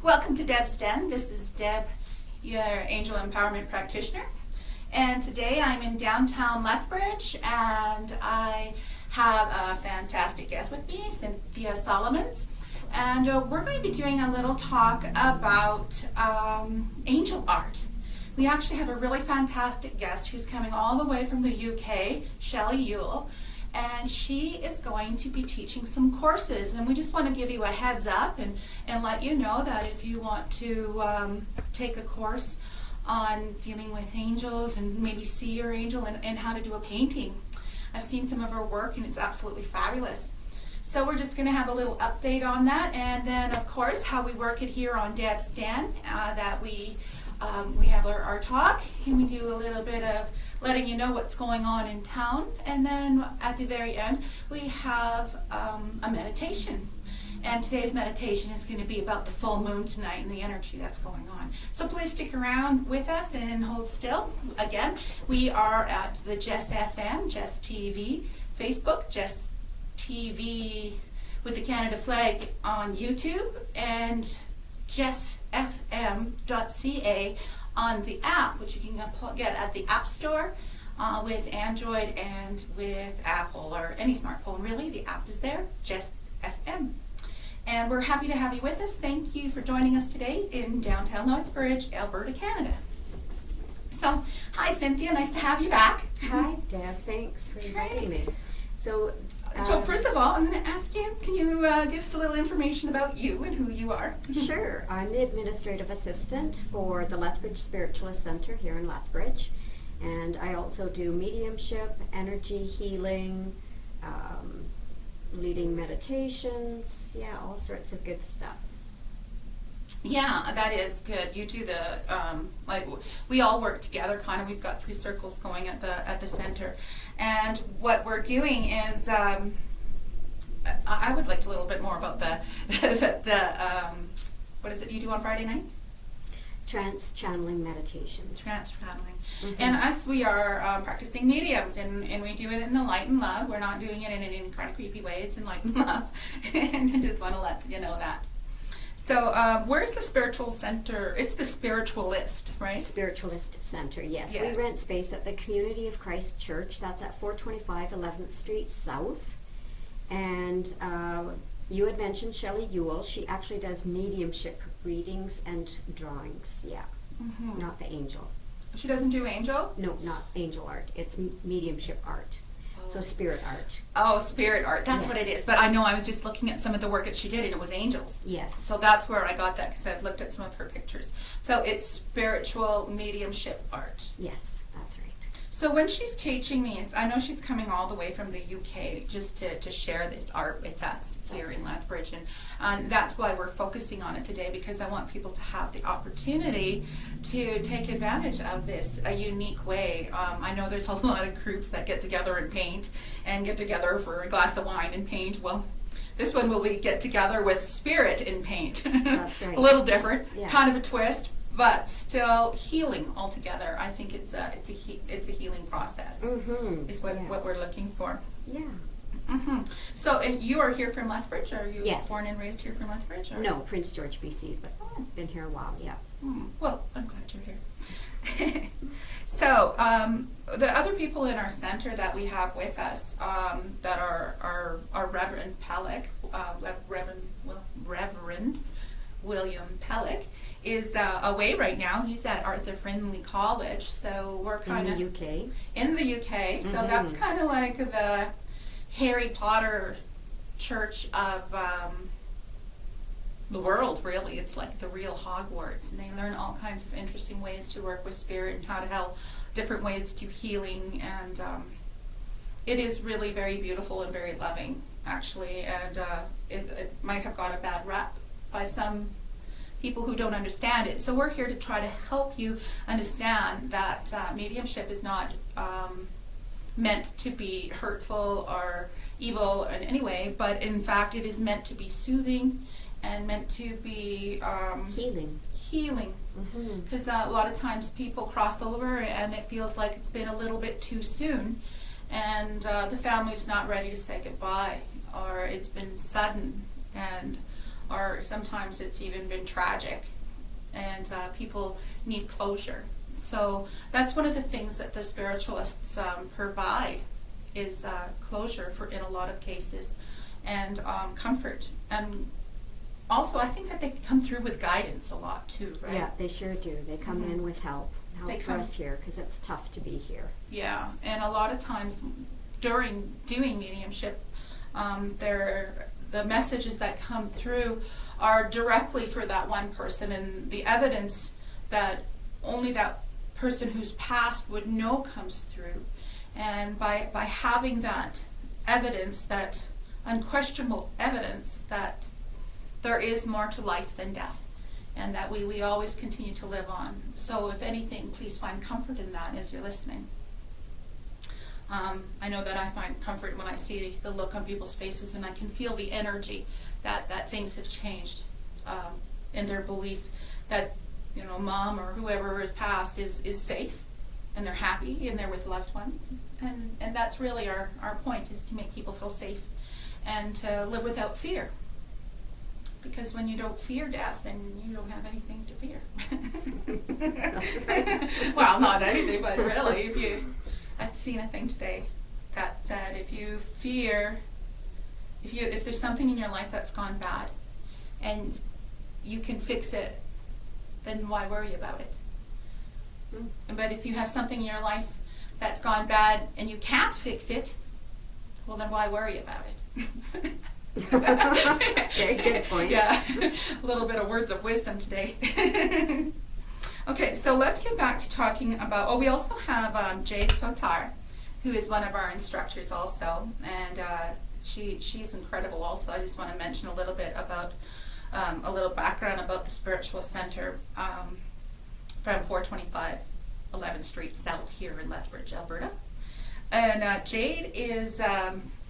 Welcome to Debbz Den. This is Deb, your angel empowerment practitioner. And today I'm in downtown Lethbridge, and I have a fantastic guest with me, Cynthia Solomons. And we're going to be doing a little talk about angel art. We actually have a really fantastic guest who's coming all the way from the UK, Shelley Ewell. And she is going to be teaching some courses, and we just want to give you a heads up and let you know that if you want to take a course on dealing with angels and maybe see your angel and how to do a painting. I've seen some of her work and it's absolutely fabulous. So we're just going to have a little update on that, and then of course how we work it here on Debbz Den, that we have our talk, and we do a little bit of letting you know what's going on in town, and then at the very end we have a meditation. And today's meditation is going to be about the full moon tonight and the energy that's going on. So please stick around with us and hold still. Again, we are at the Jess FM, Jess TV, Facebook, Jess TV with the Canada flag on YouTube, and jessfm.ca on the app, which you can get at the App Store with Android and with Apple or any smartphone. Really, the app is there, Jess FM. And we're happy to have you with us. Thank you for joining us today in downtown Lethbridge, Alberta, Canada. So, hi Cynthia, nice to have you back. Hi Deb, thanks for inviting me. So first of all, I'm going to ask you, can you give us a little information about you and who you are? Sure. I'm the administrative assistant for the Lethbridge Spiritualist Center here in Lethbridge, and I also do mediumship, energy healing, leading meditations, all sorts of good stuff. Yeah, that is good. You do the we all work together. Kind of, we've got 3 circles going at the center, and what we're doing is I would like a little bit more about the what is it you do on Friday nights? Trance channeling meditations. Trance channeling. Mm-hmm. And us, we are practicing mediums, and we do it in the light and love. We're not doing it in any kind of creepy way. It's in light and love, and I just want to let you know that. So where's the spiritual center? It's the Spiritualist, right? Spiritualist Center, yes. Yes. We rent space at the Community of Christ Church. That's at 425 11th Street South. And you had mentioned Shelley Ewell. She actually does mediumship readings and drawings, Mm-hmm. not the angel. She doesn't do angel? No, not angel art. It's mediumship art. So spirit art. Oh, spirit art. That's Yes. what it is. But I know I was just looking at some of the work that she did, and it was angels. Yes. So that's where I got that, because I've looked at some of her pictures. So it's spiritual mediumship art. Yes, that's right. So when she's teaching these, I know she's coming all the way from the UK just to share this art with us here in Lethbridge, and that's why we're focusing on it today, because I want people to have the opportunity to take advantage of this a unique way. I know there's a lot of groups that get together and paint, and get together for a glass of wine and paint. Well, this one will be get together with spirit and paint. That's right. A little different, Yes. kind of a twist, but still healing altogether. I think it's a healing process. Mm-hmm. Is what we're looking for. Yeah. Mm-hmm. So, and you are here from Lethbridge? Are you Yes. born and raised here from Lethbridge? Or? No, Prince George, BC, but been here a while, yeah. Well, I'm glad you're here. So, the other people in our center that we have with us that are Reverend Pellick, Reverend William Pellick, is away right now. He's at Arthur Findlay College, so we're kind of in the UK. In the UK, so that's kind of like the Harry Potter church of the world, really. It's like the real Hogwarts, and they learn all kinds of interesting ways to work with spirit and how to help, different ways to do healing, and it is really very beautiful and very loving, actually, and it might have got a bad rap by some people who don't understand it. So we're here to try to help you understand that mediumship is not meant to be hurtful or evil in any way, but in fact it is meant to be soothing and meant to be healing. Because a lot of times people cross over and it feels like it's been a little bit too soon, and the family's not ready to say goodbye, or it's been sudden, and or sometimes it's even been tragic, and people need closure. So that's one of the things that the spiritualists provide is closure for in a lot of cases, and comfort. And also, I think that they come through with guidance a lot too, right? Yeah, they sure do. They come in with help for us here, because it's tough to be here. Yeah, and a lot of times during doing mediumship, the messages that come through are directly for that one person, and the evidence that only that person who's passed would know comes through. And by having that evidence, that unquestionable evidence that there is more to life than death, and that we always continue to live on. So if anything, please find comfort in that as you're listening. I know that I find comfort when I see the look on people's faces, and I can feel the energy that things have changed in their belief that, you know, mom or whoever is passed is safe, and they're happy, and they're with loved ones. And that's really our point, is to make people feel safe and to live without fear. Because when you don't fear death, then you don't have anything to fear. That's right. Well, not anything, but really, I've seen a thing today that said if there's something in your life that's gone bad and you can fix it, then why worry about it? But if you have something in your life that's gone bad and you can't fix it, well, then why worry about it? Okay, good point. Yeah, a little bit of words of wisdom today. Okay, so let's get back to talking about, we also have Jade Sotar, who is one of our instructors also, and she's incredible also. I just want to mention a little bit about, a little background about the Spiritual Center from 425 11th Street South here in Lethbridge, Alberta. And Jade is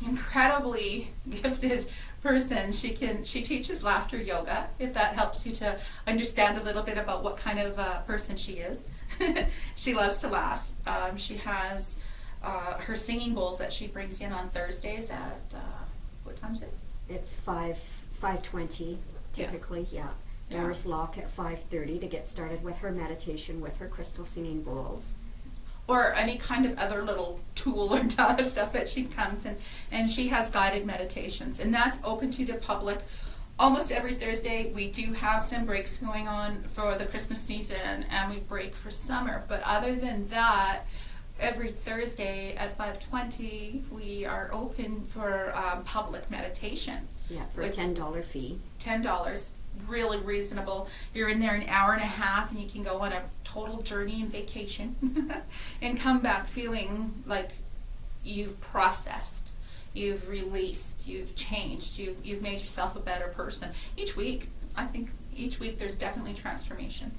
incredibly gifted person. She teaches laughter yoga, if that helps you to understand a little bit about what kind of person she is. She loves to laugh. She has her singing bowls that she brings in on Thursdays at what time is it? It's 5:20 typically. Yeah. Doors lock at 5:30 to get started with her meditation with her crystal singing bowls. Or any kind of other little tool or stuff that she comes and she has guided meditations, and that's open to the public almost every Thursday. We do have some breaks going on for the Christmas season, and we break for summer, but other than that, every Thursday at 5:20 we are open for public meditation. Yeah, for a $10 fee. $10. Really reasonable. You're in there an hour and a half, and you can go on a total journey and vacation and come back feeling like you've processed, you've released, you've changed, you've made yourself a better person. Each week, I think there's definitely transformation.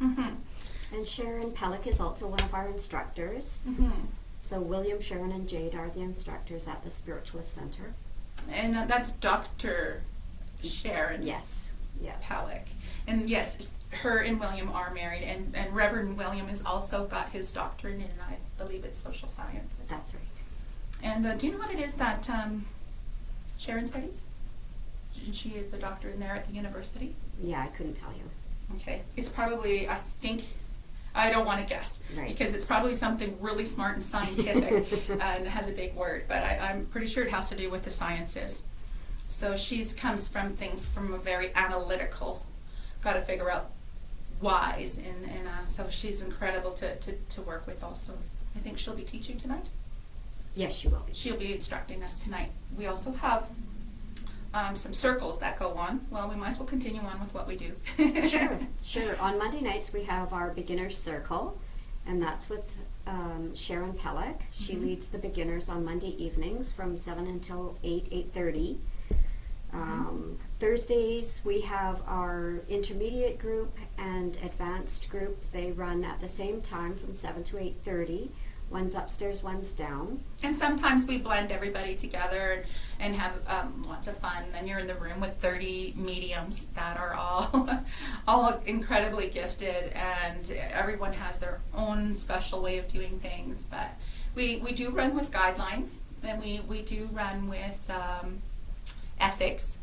And Sharon Pellick is also one of our instructors. So William, Sharon, and Jade are the instructors at the Spiritualist Center. And that's Dr. Sharon Yes. Pellick. And yes, her and William are married, and Reverend William has also got his doctorate in, I believe it's social sciences. That's right. And do you know what it is that Sharon studies? She is the doctor in there at the university. Yeah, I couldn't tell you. Okay. It's probably, I don't want to guess, Right. because it's probably something really smart and scientific and it has a big word, but I'm pretty sure it has to do with the sciences. So she comes from things from a very analytical, got to figure out whys, and so she's incredible to work with also. I think she'll be teaching tonight. Yes, she will be. She'll be instructing us tonight. We also have some circles that go on. Well, we might as well continue on with what we do. Sure. On Monday nights we have our beginner's circle, and that's with Sharon Pellick. She leads the beginners on Monday evenings from 7 until 8:30. Thursdays we have our intermediate group and advanced group. They run at the same time from 7 to 8:30. One's upstairs, one's down. And sometimes we blend everybody together and have lots of fun. Then you're in the room with 30 mediums that are all incredibly gifted, and everyone has their own special way of doing things. But we do run with guidelines, and we do run with ethics.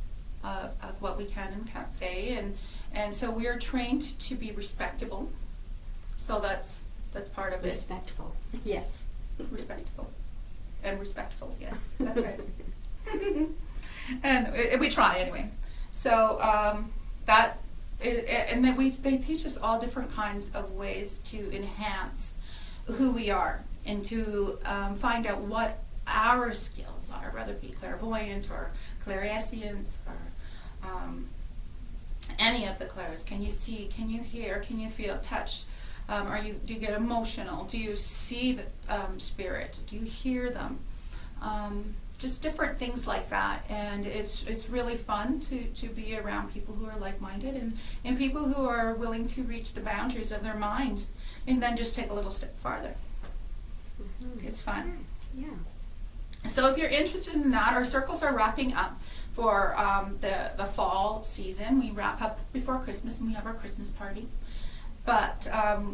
of what we can and can't say, and so we are trained to be respectable. So that's part of it. Respectful. Yes. Respectable and respectful. Yes, that's right. And we try anyway. So and then they teach us all different kinds of ways to enhance who we are and to find out what our skills are, whether it be clairvoyant or clairsentience or any of the clairs. Can you see? Can you hear? Can you feel? Touch? Do you get emotional? Do you see the spirit? Do you hear them? Just different things like that, and it's really fun to be around people who are like-minded and people who are willing to reach the boundaries of their mind and then just take a little step farther. Mm-hmm. It's fun. Yeah. So if you're interested in that, our circles are wrapping up for the fall season. We wrap up before Christmas and we have our Christmas party. But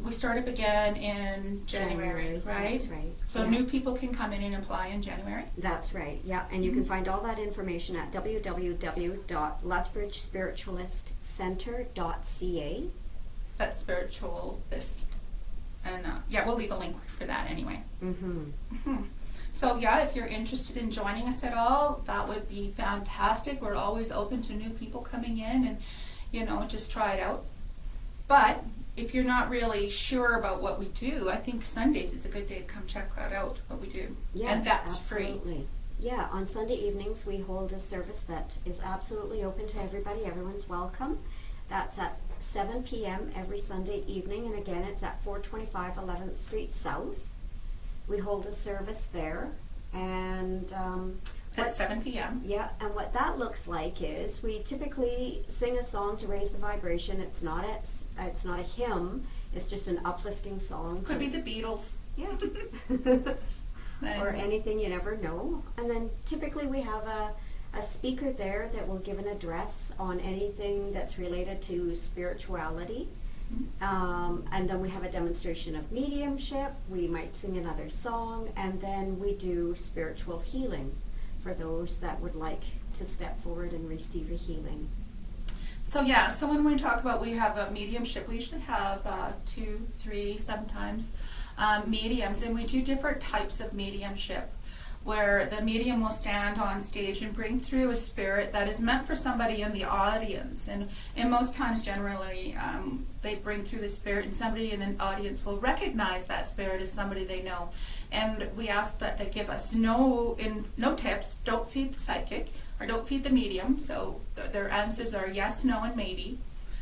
we start up again in January, right? That's right. So new people can come in and apply in January? That's right, yeah. And you can find all that information at www.lethbridgespiritualistcenter.ca. That's spiritualist. And we'll leave a link for that anyway. Mm-hmm. Mm-hmm. So if you're interested in joining us at all, that would be fantastic. We're always open to new people coming in and, just try it out. But if you're not really sure about what we do, I think Sundays is a good day to come check out what we do. Yes, and that's absolutely. Free. Yeah, on Sunday evenings we hold a service that is absolutely open to everybody. Everyone's welcome. That's at 7 p.m. every Sunday evening, and again it's at 425 11th Street South. We hold a service there, and at 7 p.m. Yeah, and what that looks like is we typically sing a song to raise the vibration. It's not a hymn. It's just an uplifting song. Could be the Beatles. Yeah. Or anything, you never know. And then typically we have a speaker there that will give an address on anything that's related to spirituality. And then we have a demonstration of mediumship. We might sing another song, and then we do spiritual healing for those that would like to step forward and receive a healing. So when we talk about we have a mediumship, we usually have 2, 3, sometimes mediums, and we do different types of mediumship where the medium will stand on stage and bring through a spirit that is meant for somebody in the audience, and most times generally they bring through the spirit and somebody in the audience will recognize that spirit as somebody they know, and we ask that they give us no tips. Don't feed the psychic or don't feed the medium, so their answers are yes, no, and maybe.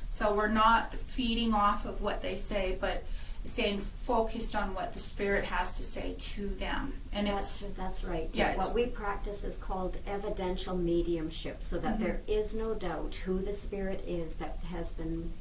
So we're not feeding off of what they say, but staying focused on what the spirit has to say to them. And that's right. Yeah, what we practice is called evidential mediumship, so that there is no doubt who the spirit is that has been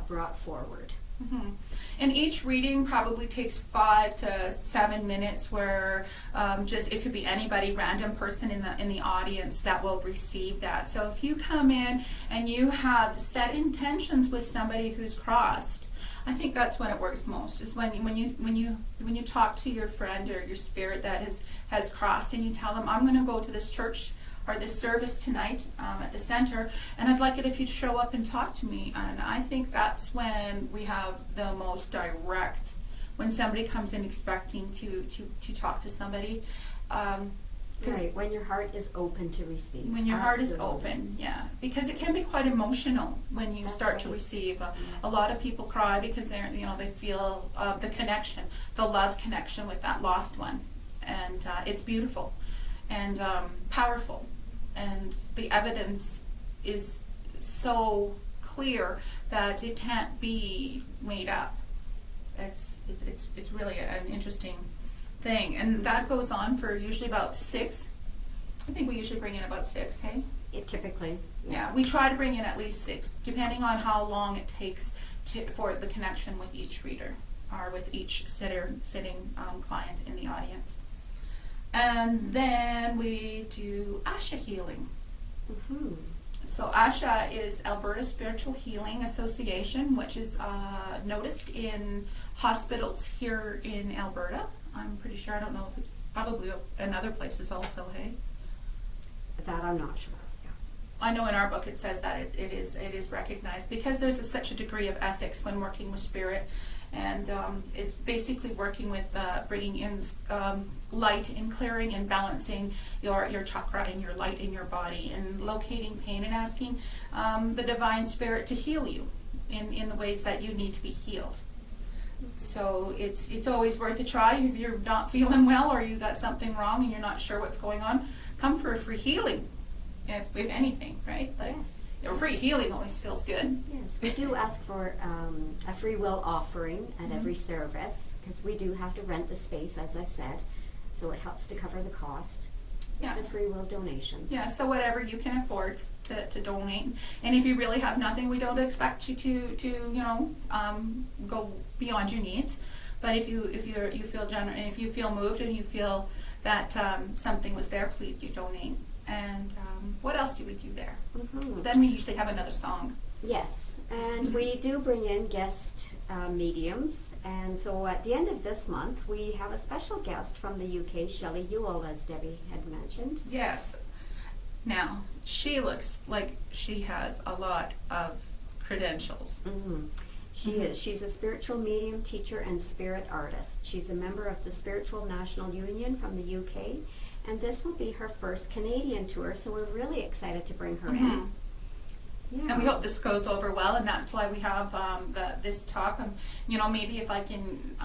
brought forward. Mm-hmm. And each reading probably takes 5 to 7 minutes, where it could be anybody, random person in the audience that will receive that. So if you come in and you have set intentions with somebody who's crossed, I think that's when it works most. Is when you talk to your friend or your spirit that has crossed, and you tell them, I'm going to go to this church or this service tonight at the center, and I'd like it if you'd show up and talk to me. And I think that's when we have the most direct, when somebody comes in expecting to talk to somebody. Right, when your heart is open to receive. When your heart is open, yeah. Because it can be quite emotional when you start to receive. A lot of people cry because they feel the connection, the love connection with that lost one. And it's beautiful and powerful. And the evidence is so clear that it can't be made up. It's really an interesting thing, and that goes on for usually about 6. I think we usually bring in about 6, hey? Typically. Yeah, we try to bring in at least 6, depending on how long it takes for the connection with each reader or with each sitting client in the audience. And then we do Asha healing. Mm-hmm. So Asha is Alberta Spiritual Healing Association, which is noticed in hospitals here in Alberta. I'm pretty sure. I don't know if it's probably in other places also, hey? That I'm not sure. I know in our book it says that it is recognized because there's such a degree of ethics when working with spirit, and is basically working with bringing in light and clearing and balancing your chakra and your light in your body and locating pain and asking the divine spirit to heal you in the ways that you need to be healed. So it's always worth a try. If you're not feeling well or you got something wrong and you're not sure what's going on, come for a free healing. If anything, right? Like, Yes. Free healing always feels good. Yes, we do ask for a free will offering at every service, because we do have to rent the space, as I said, so it helps to cover the cost. Just Yeah. a free will donation. Yeah, so whatever you can afford to donate. And if you really have nothing, we don't expect you to go beyond your needs. But if you feel generous, and if you feel moved and you feel that something was there, please do donate. And what else do we do there? Mm-hmm. Then we usually have another song. Yes, and we do bring in guest mediums, and so at the end of this month we have a special guest from the UK, Shelley Ewell, as Debbie had mentioned. Yes. Now, she looks like she has a lot of credentials. Mm-hmm. She's a spiritual medium, teacher, and spirit artist. She's a member of the Spiritual National Union from the UK, and this will be her first Canadian tour, so we're really excited to bring her in. Yeah. And we hope this goes over well, and that's why we have this talk. Maybe if I can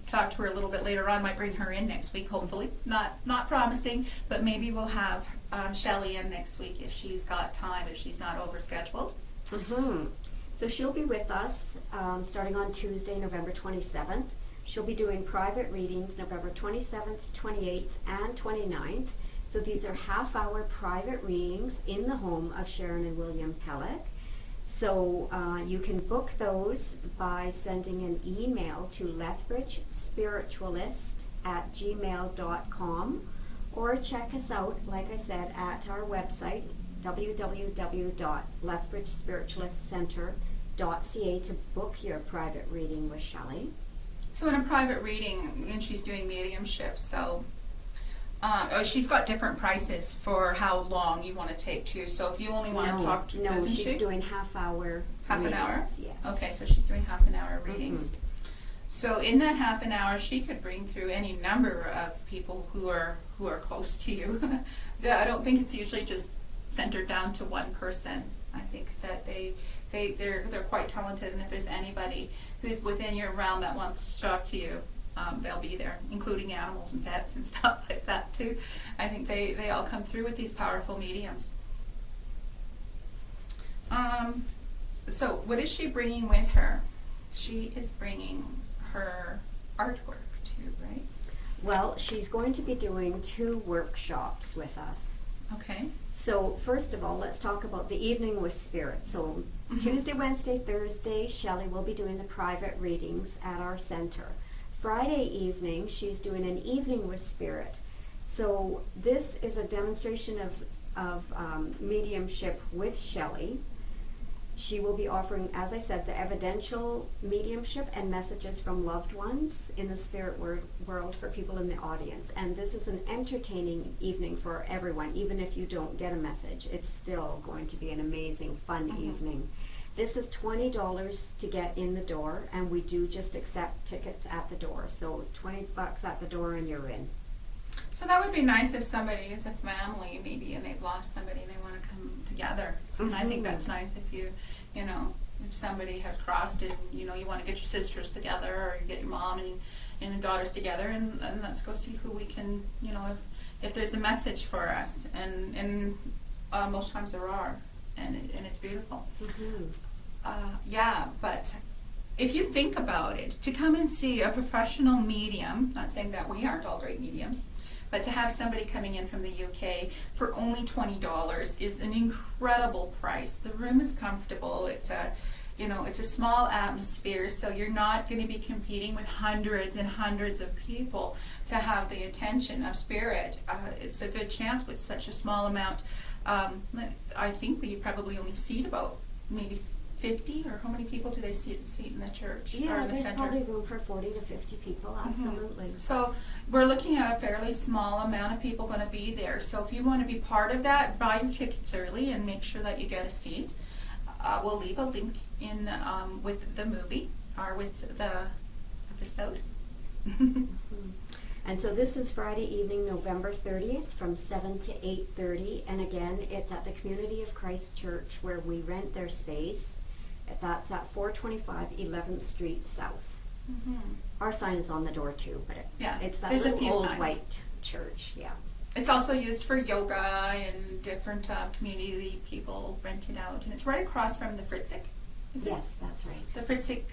talk to her a little bit later on, might bring her in next week, hopefully. Not promising, but maybe we'll have Shelley in next week if she's got time, if she's not overscheduled. Mm-hmm. So she'll be with us starting on Tuesday, November 27th. She'll be doing private readings November 27th, 28th, and 29th. So these are half-hour private readings in the home of Sharon and William Pellick. So you can book those by sending an email to lethbridgespiritualist@gmail.com, or check us out, like I said, at our website, www.lethbridgespiritualistcenter.ca, to book your private reading with Shelley. So in a private reading, and she's doing mediumship, so she's got different prices for how long you want to take too. So if you only want to talk to No, she's doing half-hour half readings. an hour? Yes. Okay, so she's doing half an hour readings. Mm-hmm. So in that half an hour, she could bring through any number of people who are close to you. I don't think it's usually just centered down to one person. I think that they're quite talented, and if there's anybody who's within your realm that wants to talk to you, they'll be there, including animals and pets and stuff like that too. I think they all come through with these powerful mediums. So what is she bringing with her? She is bringing her artwork too, right? Well, she's going to be doing 2 workshops with us. Okay. So first of all, let's talk about the evening with spirit. So Tuesday, Wednesday, Thursday, Shelley will be doing the private readings at our center. Friday evening, she's doing an evening with spirit. So this is a demonstration of mediumship with Shelley. She will be offering, as I said, the evidential mediumship and messages from loved ones in the spirit world for people in the audience. And this is an entertaining evening for everyone. Even if you don't get a message, it's still going to be an amazing, fun evening. This is $20 to get in the door, and we do just accept tickets at the door. So $20 at the door and you're in. So that would be nice if somebody is a family maybe and they've lost somebody and they want to come together. And I think that's nice if if somebody has crossed and you want to get your sisters together, or you get your mom and your daughters together, and let's go see who we can, if there's a message for us, and most times there are, and it's beautiful. But if you think about it, to come and see a professional medium, not saying that we aren't all great mediums, but to have somebody coming in from the UK for only $20 is an incredible price. The room is comfortable. It's a small atmosphere, so you're not going to be competing with hundreds and hundreds of people to have the attention of spirit. It's a good chance with such a small amount. I think we probably only seat about maybe 50, or how many people do they seat in the church or Yeah, in the there's center? probably room for 40 to 50 people, absolutely. So we're looking at a fairly small amount of people going to be there. So if you want to be part of that, buy your tickets early and make sure that you get a seat. We'll leave a link in with the movie or with the episode. And so this is Friday evening, November 30th from 7 to 8:30. And again, it's at the Community of Christ Church where we rent their space. That's at 425 11th Street South. Our sign is on the door too, but it's that there's a little few old signs. white church. Yeah. It's also used for yoga and different community people rent it out. And it's right across from the Fritzik. Yes, that's right. The Fritzik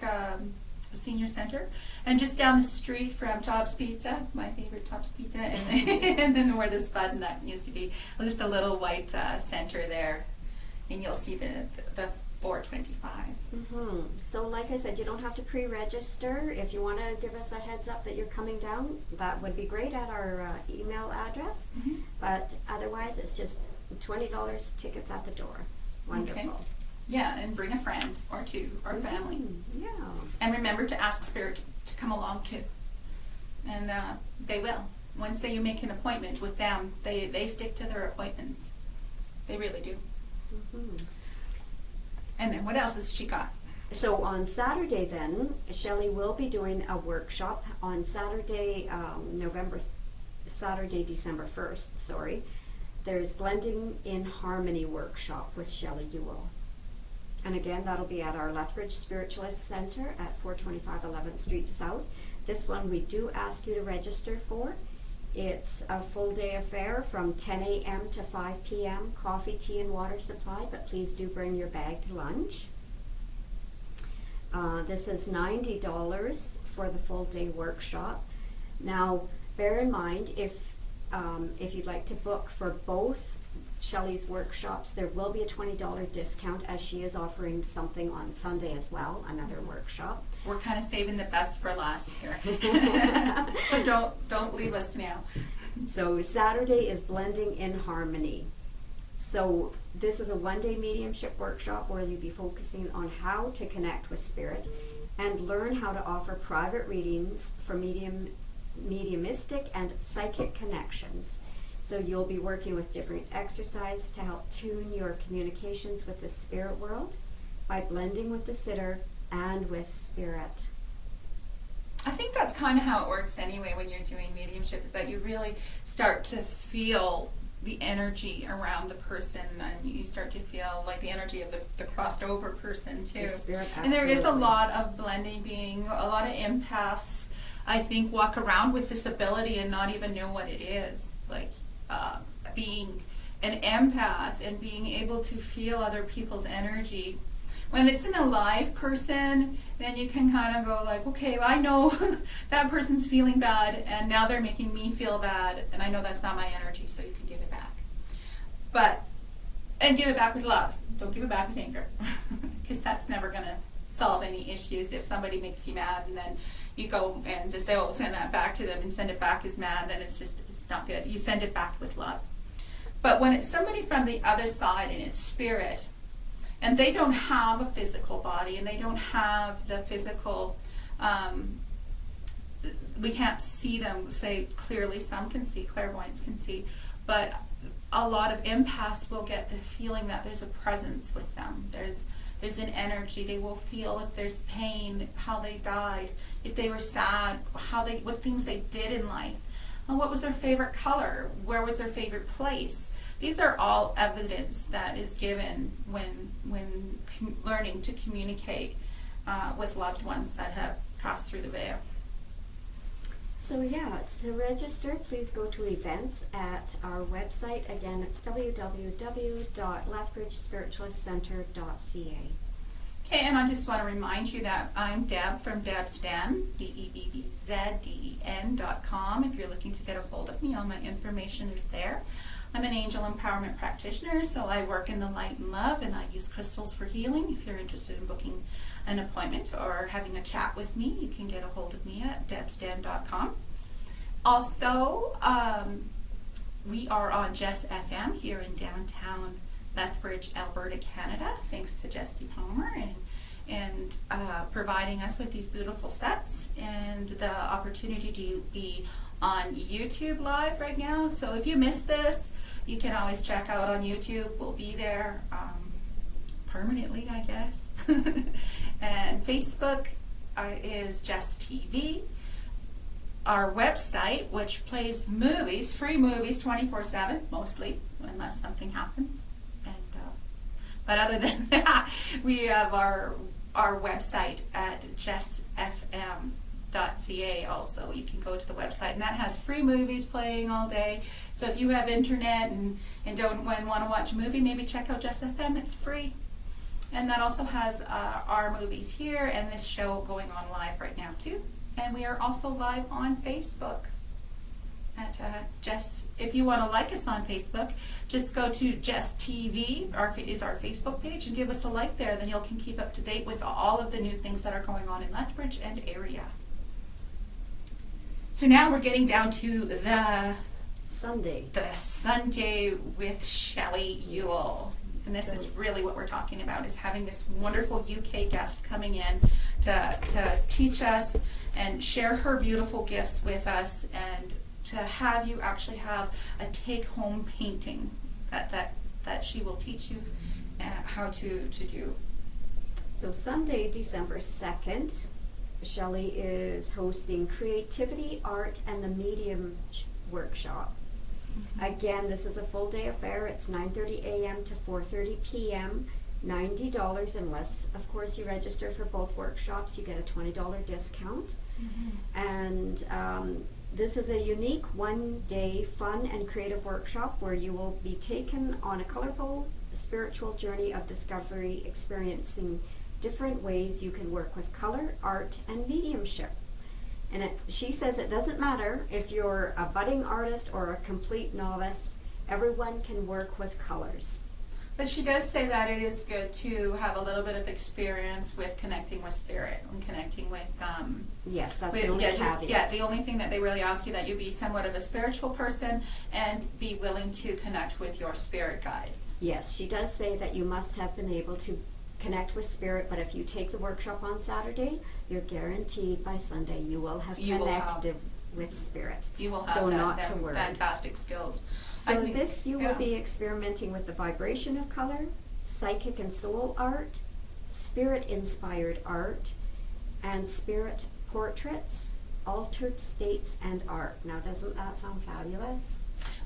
Senior Center. And just down the street from Tops Pizza, my favorite Tops Pizza, and then where the Spud and that used to be, just a little white center there. And you'll see the 425. So like I said, you don't have to pre-register. If you want to give us a heads up that you're coming down, that would be great at our email address. But otherwise, it's just $20 tickets at the door. Wonderful. Okay. Yeah, and bring a friend or two or family. Yeah. And remember to ask Spirit to come along too. And they will. Once you make an appointment with them, they stick to their appointments. They really do. And then what else has she got? So on Saturday then, Shelley will be doing a workshop on Saturday, December 1st, sorry. There's Blending in Harmony workshop with Shelley Ewell. And again, that'll be at our Lethbridge Spiritualist Center at 425 11th Street South. This one we do ask you to register for. It's a full day affair from 10 a.m. to 5 p.m. Coffee, tea, and water supplied, but please do bring your bagged lunch. This is $90 for the full day workshop. Now, bear in mind, if you'd like to book for both Shelley's workshops, there will be a $20 discount as she is offering something on Sunday as well, another workshop. We're kind of saving the best for last here. So don't leave us now. So Saturday is Blending in Harmony. So this is a one-day mediumship workshop where you'll be focusing on how to connect with Spirit and learn how to offer private readings for mediumistic and psychic connections. So you'll be working with different exercises to help tune your communications with the spirit world by blending with the sitter and with Spirit. I think that's kind of how it works anyway when you're doing mediumship, is that you really start to feel the energy around the person, and you start to feel like the energy of the crossed over person too. The spirit, and there is a absolutely. lot of blending, being a lot of empaths, I think, walk around with this ability and not even know what it is. Like being an empath and being able to feel other people's energy. When it's an alive person, then you can kind of go like, okay, well, I know that person's feeling bad, and now they're making me feel bad, and I know that's not my energy, so you can give it back. And give it back with love. Don't give it back with anger, because that's never going to solve any issues. If somebody makes you mad and then you go and just say, oh, send that back to them and send it back as mad, then it's not good. You send it back with love. But when it's somebody from the other side and it's spirit, and they don't have a physical body, and they don't have the physical, we can't see them, say, clearly. Some can see, clairvoyants can see, but a lot of empaths will get the feeling that there's a presence with them. There's an energy. They will feel if there's pain, how they died, if they were sad, what things they did in life, and what was their favorite color, where was their favorite place. These are all evidence that is given when learning to communicate with loved ones that have crossed through the veil. So yeah, to register, please go to events at our website. Again, it's www.lethbridgespiritualistcenter.ca. Okay, and I just want to remind you that I'm Deb from Debbz Den, DebbzDen.com. If you're looking to get a hold of me, all my information is there. I'm an angel empowerment practitioner, so I work in the light and love, and I use crystals for healing. If you're interested in booking an appointment or having a chat with me, you can get a hold of me at DebbzDen.com. Also, we are on Jess FM here in downtown Lethbridge, Alberta, Canada, thanks to Jesse Palmer, and providing us with these beautiful sets and the opportunity to be on YouTube live right now. So if you missed this, you can always check out on YouTube. We'll be there permanently, I guess. And Facebook is Just TV. Our website, which plays movies, free movies 24/7, mostly, unless something happens. And but other than that, we have our website at justfm.ca also. You can go to the website, and that has free movies playing all day. So if you have internet and don't want to watch a movie, maybe check out Just FM. It's free. And that also has our movies here and this show going on live right now too. And we are also live on Facebook. At if you want to like us on Facebook, just go to Just TV, is our Facebook page, and give us a like there. Then you can keep up to date with all of the new things that are going on in Lethbridge and area. So now we're getting down to the Sunday with Shelley Ewell. And this is really what we're talking about, is having this wonderful UK guest coming in to teach us and share her beautiful gifts with us, and to have you actually have a take-home painting that she will teach you how to do. So Sunday, December 2nd, Shelley is hosting Creativity, Art, and the Medium workshop. Again, this is a full day affair. It's 9:30 a.m. to 4:30 p.m. $90 unless, of course, you register for both workshops. You get a $20 discount. And this is a unique one-day fun and creative workshop where you will be taken on a colorful spiritual journey of discovery, experiencing different ways you can work with color, art, and mediumship. And she says it doesn't matter if you're a budding artist or a complete novice, everyone can work with colors. But she does say that it is good to have a little bit of experience with connecting with spirit and connecting with yes, that's the only caveat. The only thing that they really ask you, that you be somewhat of a spiritual person and be willing to connect with your spirit guides. Yes, she does say that you must have been able to connect with spirit, but if you take the workshop on Saturday, you're guaranteed by Sunday you will have connected with spirit. You will have so not to worry. Fantastic skills. So you will be experimenting with the vibration of color, psychic and soul art, spirit-inspired art, and spirit portraits, altered states, and art. Now, doesn't that sound fabulous?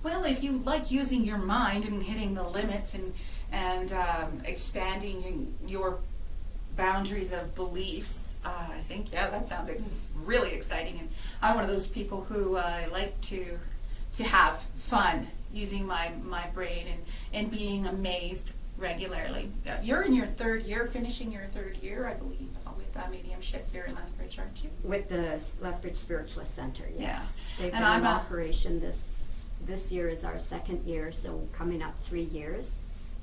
Well, if you like using your mind and hitting the limits and expanding your boundaries of beliefs, I think, that sounds really exciting. And I'm one of those people who like to have fun using my brain and being amazed regularly. You're in your third year, finishing your third year, I believe, with mediumship here in Lethbridge, aren't you? With the Lethbridge Spiritualist Center, yes. Yeah. They've been in operation this year is our second year, so coming up 3 years.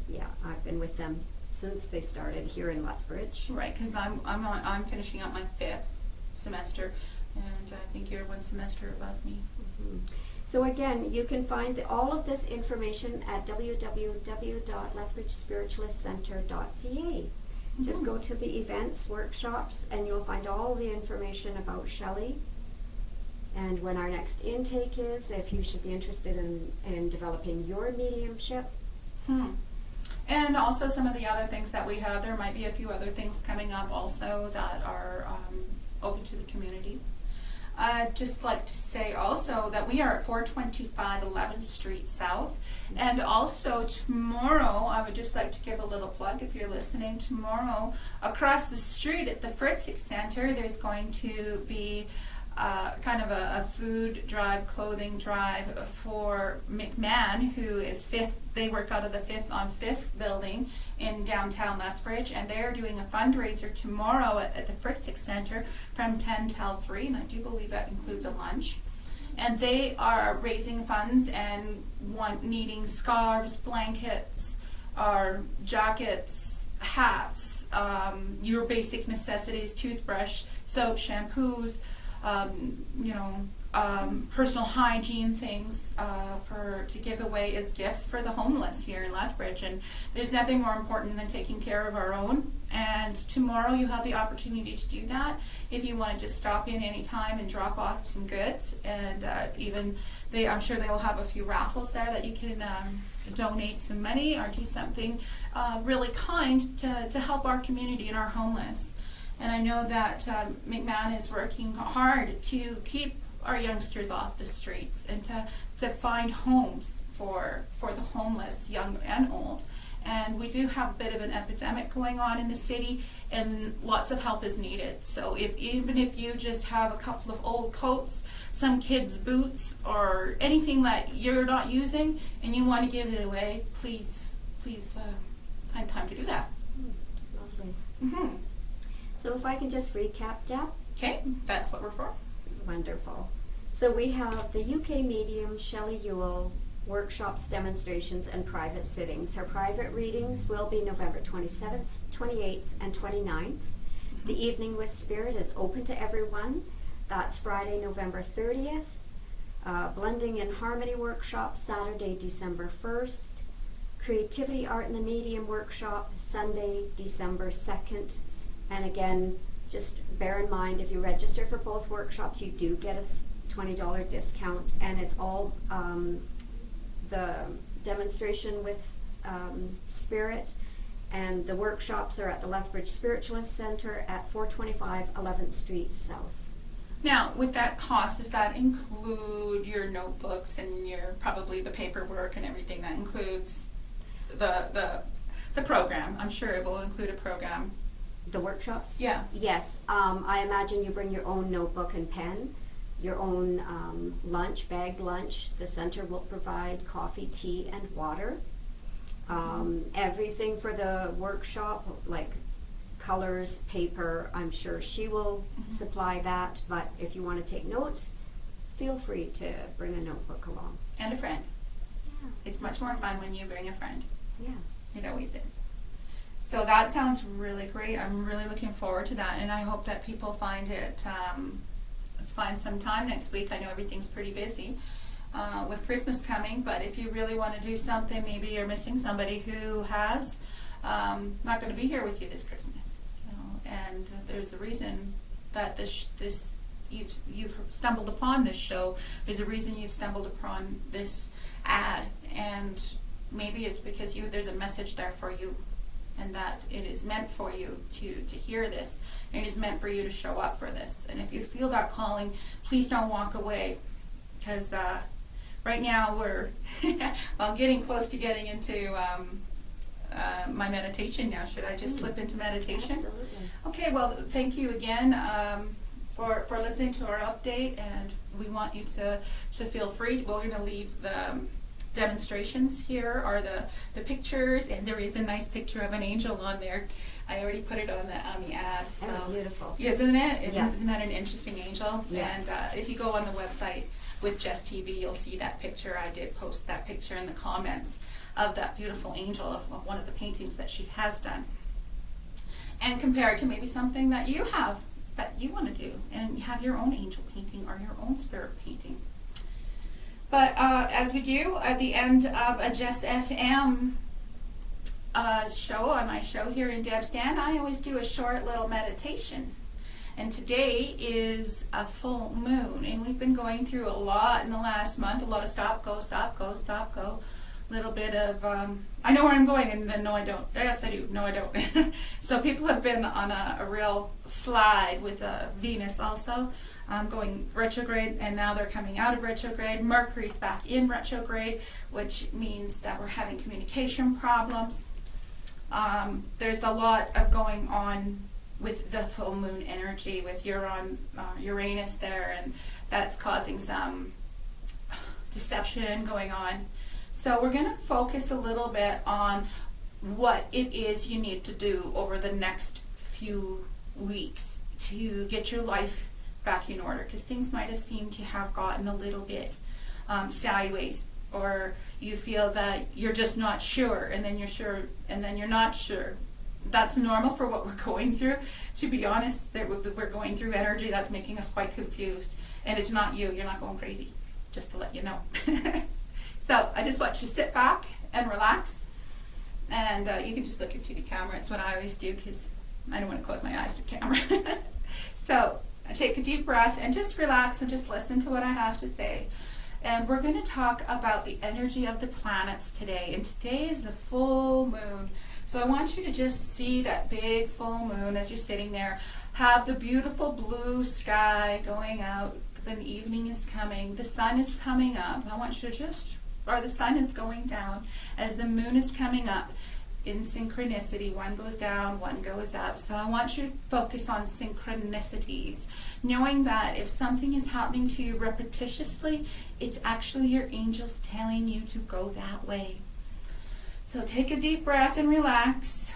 Yeah, I've been with them since they started here in Lethbridge. Right, because I'm finishing up my 5th semester, and I think you're 1 semester above me. Mm-hmm. So again, you can find all of this information at www.lethbridgespiritualistcenter.ca. Just go to the events, workshops, and you'll find all the information about Shelley and when our next intake is, if you should be interested in developing your mediumship. And also some of the other things that we have. There might be a few other things coming up also that are open to the community. I'd just like to say also that we are at 425 11th Street South. And also tomorrow, I would just like to give a little plug if you're listening. Tomorrow, across the street at the Fritzig Center, there's going to be kind of a food drive, clothing drive for McMahon, who is 5th. They work out of the 5th on 5th building in downtown Lethbridge, and they're doing a fundraiser tomorrow at the Fritzig Center from 10 till 3, and I do believe that includes a lunch. And they are raising funds and needing scarves, blankets, or jackets, hats, your basic necessities, toothbrush, soap, shampoos, personal hygiene things to give away as gifts for the homeless here in Lethbridge. And there's nothing more important than taking care of our own. And tomorrow you have the opportunity to do that if you want to just stop in anytime and drop off some goods. And I'm sure they'll have a few raffles there that you can donate some money or do something really kind to help our community and our homeless. And I know that McMahon is working hard to keep our youngsters off the streets and to find homes for the homeless, young and old. And we do have a bit of an epidemic going on in the city, and lots of help is needed. So even if you just have a couple of old coats, some kids' boots, or anything that you're not using and you want to give it away, please find time to do that. Lovely. Mm-hmm. So if I can just recap, Deb. Okay, that's what we're for. Wonderful. So we have the UK medium Shelley Ewell workshops, demonstrations, and private sittings. Her private readings will be November 27th, 28th, and 29th. The Evening with Spirit is open to everyone. That's Friday, November 30th. Blending and Harmony workshop, Saturday, December 1st. Creativity, Art, and the Medium workshop, Sunday, December 2nd. And again, just bear in mind, if you register for both workshops, you do get a $20 discount, and it's all the demonstration with Spirit, and the workshops are at the Lethbridge Spiritualist Center at 425 11th Street South. Now, with that cost, does that include your notebooks and probably the paperwork and everything? That includes the program? I'm sure it will include a program. The workshops? Yeah. Yes. I imagine you bring your own notebook and pen, your own lunch, bagged lunch. The center will provide coffee, tea, and water. Everything for the workshop, like colors, paper, I'm sure she will supply that. But if you want to take notes, feel free to bring a notebook along. And a friend. Yeah. It's much more fun when you bring a friend. Yeah. It always is. So that sounds really great. I'm really looking forward to that, and I hope that people find some time next week. I know everything's pretty busy with Christmas coming, but if you really want to do something, maybe you're missing somebody who has not going to be here with you this Christmas, and there's a reason that you've stumbled upon this show. There's a reason you've stumbled upon this ad, and maybe it's because there's a message there for you, and that it is meant for you to hear this, and it is meant for you to show up for this. And if you feel that calling, please don't walk away, because right now we're getting close to getting into my meditation now. Should I just slip into meditation? Absolutely. Okay, well, thank you again for listening to our update, and we want you to feel free. We're going to leave the demonstrations here are the pictures, and there is a nice picture of an angel on there. I already put it on the ad. So Oh, beautiful. isn't it? Yeah. Isn't that an interesting angel? Yeah. And if you go on the website with Just TV, you'll see that picture. I did post that picture in the comments of that beautiful angel of one of the paintings that she has done, and compare it to maybe something that you have that you want to do, and have your own angel painting or your own spirit painting. But as we do at the end of a Just FM show, on my show here in Debbz Den, I always do a short little meditation. And today is a full moon, and we've been going through a lot in the last month, a lot of stop, go, little bit of, I know where I'm going, and then no I don't, yes I do, no I don't. So people have been on a real slide with Venus also. Going retrograde, and now they're coming out of retrograde. Mercury's back in retrograde, which means that we're having communication problems. There's a lot of going on with the full moon energy, with Uranus there, and that's causing some deception going on. So we're going to focus a little bit on what it is you need to do over the next few weeks to get your life back in order, because things might have seemed to have gotten a little bit sideways, or you feel that you're just not sure, and then you're sure, and then you're not sure. that's normal for what we're going through. To be honest, we're going through energy that's making us quite confused. And it's not you. You're not going crazy, just to let you know. So I just want you to sit back and relax. And you can just look into the camera. It's what I always do because I don't want to close my eyes to camera. So take a deep breath and just relax and just listen to what I have to say. And we're going to talk about the energy of the planets today. And today is a full moon. So I want you to just see that big full moon as you're sitting there. Have the beautiful blue sky going out. The evening is coming. The sun is coming up. I want you to the sun is going down as the moon is coming up. In synchronicity, one goes down, one goes up. So I want you to focus on synchronicities, knowing that if something is happening to you repetitiously, it's actually your angels telling you to go that way. So take a deep breath and relax.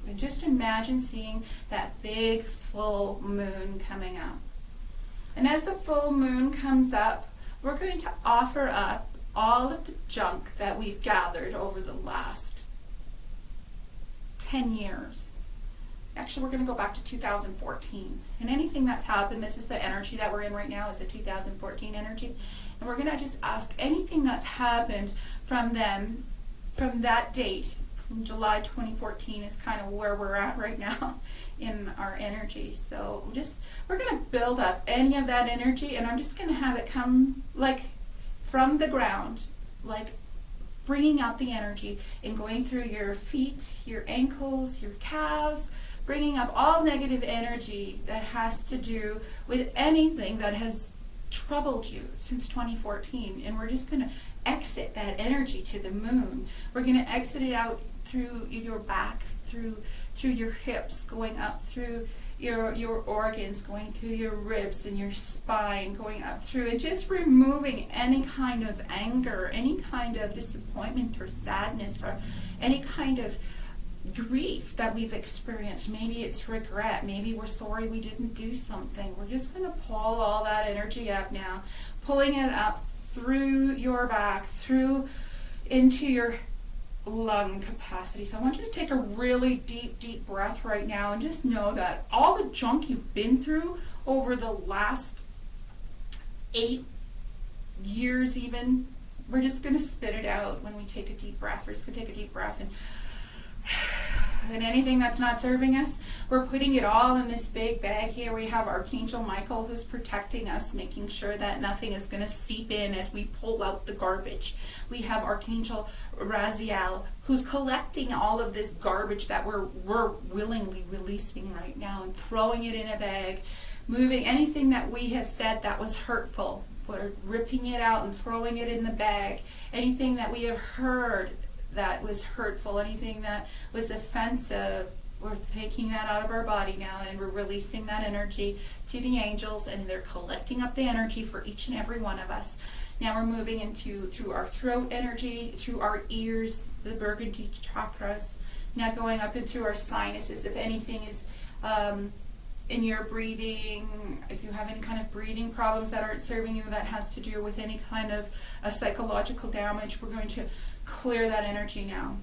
And just imagine seeing that big full moon coming up. And as the full moon comes up, we're going to offer up all of the junk that we've gathered over the last 10 years. Actually, we're going to go back to 2014. And anything that's happened, this is the energy that we're in right now, is a 2014 energy. And we're going to just ask anything that's happened from that date, from July 2014 is kind of where we're at right now in our energy. So we're going to build up any of that energy, and I'm just going to have it come like from the ground, like bringing out the energy and going through your feet, your ankles, your calves, bringing up all negative energy that has to do with anything that has troubled you since 2014. And we're just going to exit that energy to the moon. We're going to exit it out through your back, through your hips, going up through your organs, going through your ribs and your spine, going up through, and just removing any kind of anger, any kind of disappointment or sadness, or any kind of grief that we've experienced. Maybe it's regret. Maybe we're sorry we didn't do something. We're just going to pull all that energy up now, pulling it up through your back, through into your lung capacity. So I want you to take a really deep breath right now and just know that all the junk you've been through over the last 8 years even, we're just going to spit it out when we take a deep breath. We're just going to take a deep breath, and anything that's not serving us, we're putting it all in this big bag here. We have Archangel Michael who's protecting us, making sure that nothing is going to seep in as we pull out the garbage. We have Archangel Raziel who's collecting all of this garbage that we're willingly releasing right now and throwing it in a bag, moving anything that we have said that was hurtful. We're ripping it out and throwing it in the bag. Anything that we have heard that was hurtful, anything that was offensive, we're taking that out of our body now, and we're releasing that energy to the angels, and they're collecting up the energy for each and every one of us. Now we're moving through our throat energy, through our ears, the burgundy chakras, now going up and through our sinuses. If anything is in your breathing, if you have any kind of breathing problems that aren't serving you, that has to do with any kind of psychological damage, we're going to clear that energy now.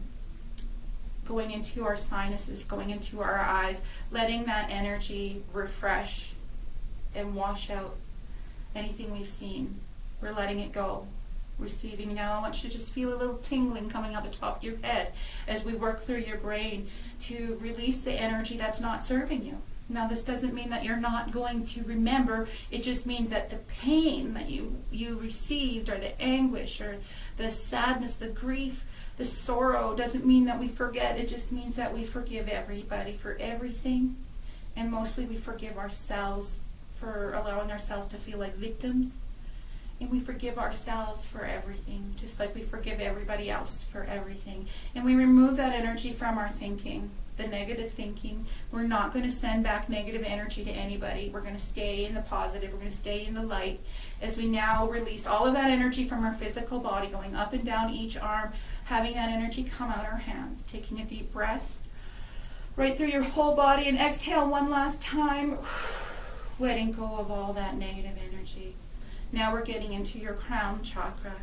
Going into our sinuses, going into our eyes, letting that energy refresh and wash out anything we've seen. We're letting it go. Receiving now. I want you to just feel a little tingling coming up the top of your head as we work through your brain to release the energy that's not serving you. Now, this doesn't mean that you're not going to remember. It just means that the pain that you received, or the anguish, or the sadness, the grief, the sorrow, doesn't mean that we forget. It just means that we forgive everybody for everything. And mostly we forgive ourselves for allowing ourselves to feel like victims. And we forgive ourselves for everything, just like we forgive everybody else for everything. And we remove that energy from our thinking. The negative thinking. We're not going to send back negative energy to anybody. We're going to stay in the positive. We're going to stay in the light as we now release all of that energy from our physical body, going up and down each arm, having that energy come out our hands. Taking a deep breath right through your whole body, and exhale one last time, letting go of all that negative energy. Now we're getting into your crown chakra.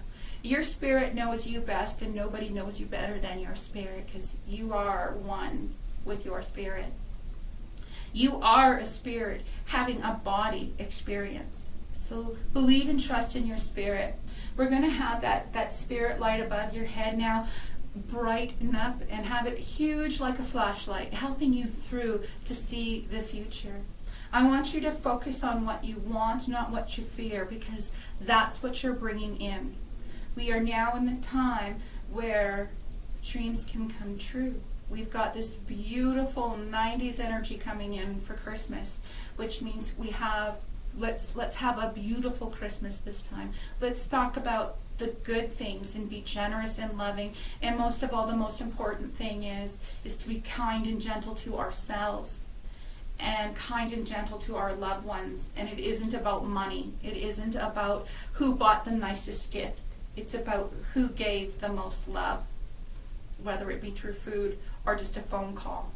Your spirit knows you best, and nobody knows you better than your spirit, because you are one with your spirit. You are a spirit having a body experience. So believe and trust in your spirit. We're going to have that spirit light above your head now brighten up and have it huge like a flashlight, helping you through to see the future. I want you to focus on what you want, not what you fear, because that's what you're bringing in. We are now in the time where dreams can come true. We've got this beautiful 90s energy coming in for Christmas, which means we have, let's have a beautiful Christmas this time. Let's talk about the good things and be generous and loving. And most of all, the most important thing is to be kind and gentle to ourselves and kind and gentle to our loved ones. And it isn't about money. It isn't about who bought the nicest gift. It's about who gave the most love, whether it be through food or just a phone call.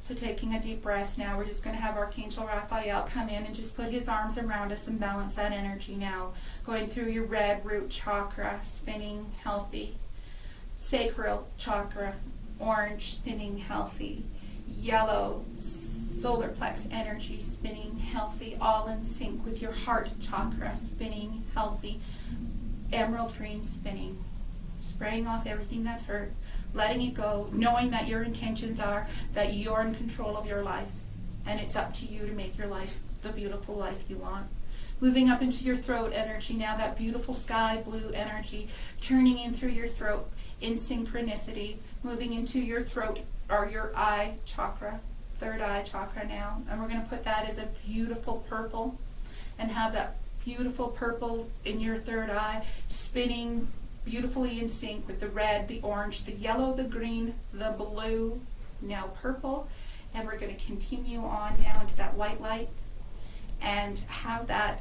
So taking a deep breath now, we're just going to have Archangel Raphael come in and just put his arms around us and balance that energy now. Going through your red root chakra, spinning healthy. Sacral chakra, orange, spinning healthy. Yellow, solar plex energy, spinning healthy, all in sync with your heart chakra, spinning healthy. Emerald green, spinning. Spraying off everything that's hurt, letting it go, knowing that your intentions are that you're in control of your life, and it's up to you to make your life the beautiful life you want. Moving up into your throat energy now, that beautiful sky blue energy, turning in through your throat in synchronicity, moving into your throat or your eye chakra, third eye chakra now, and we're going to put that as a beautiful purple, and have that beautiful purple in your third eye, spinning beautifully in sync with the red, the orange, the yellow, the green, the blue, now purple. And we're going to continue on now into that white light and have that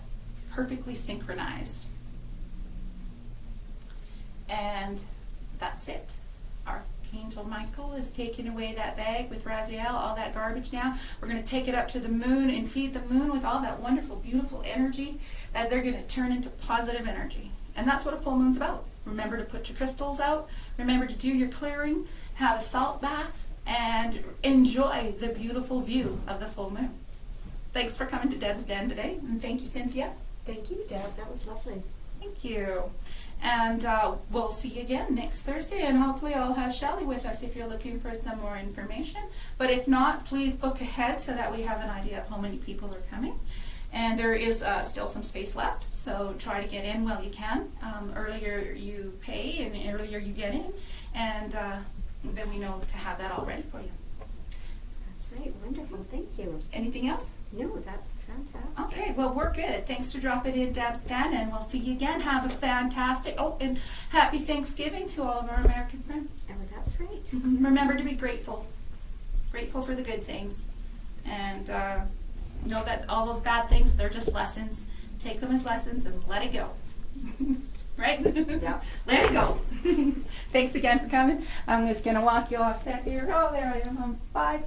perfectly synchronized. And that's it. Archangel Michael is taking away that bag with Raziel, all that garbage now. We're going to take it up to the moon and feed the moon with all that wonderful, beautiful energy that they're going to turn into positive energy. And that's what a full moon's about. Remember to put your crystals out. Remember to do your clearing, have a salt bath, and enjoy the beautiful view of the full moon. Thanks for coming to Debbz Den today, and thank you, Cynthia. Thank you, Deb. That was lovely. Thank you. And we'll see you again next Thursday, and hopefully I'll have Shelley with us if you're looking for some more information. But if not, please book ahead so that we have an idea of how many people are coming. And there is still some space left, so try to get in while you can. Earlier you pay, and earlier you get in, and then we know to have that all ready for you. That's right. Wonderful. Thank you. Anything else? No, that's fantastic. Okay, well, we're good. Thanks for dropping in, Debbz Den, and we'll see you again. Have a fantastic, and happy Thanksgiving to all of our American friends. Oh, that's right. Remember to be grateful. Grateful for the good things. And know that all those bad things, they're just lessons. Take them as lessons and let it go. Right? Yeah. Let it go. Thanks again for coming. I'm just going to walk you off set here. Oh, there I am. Bye.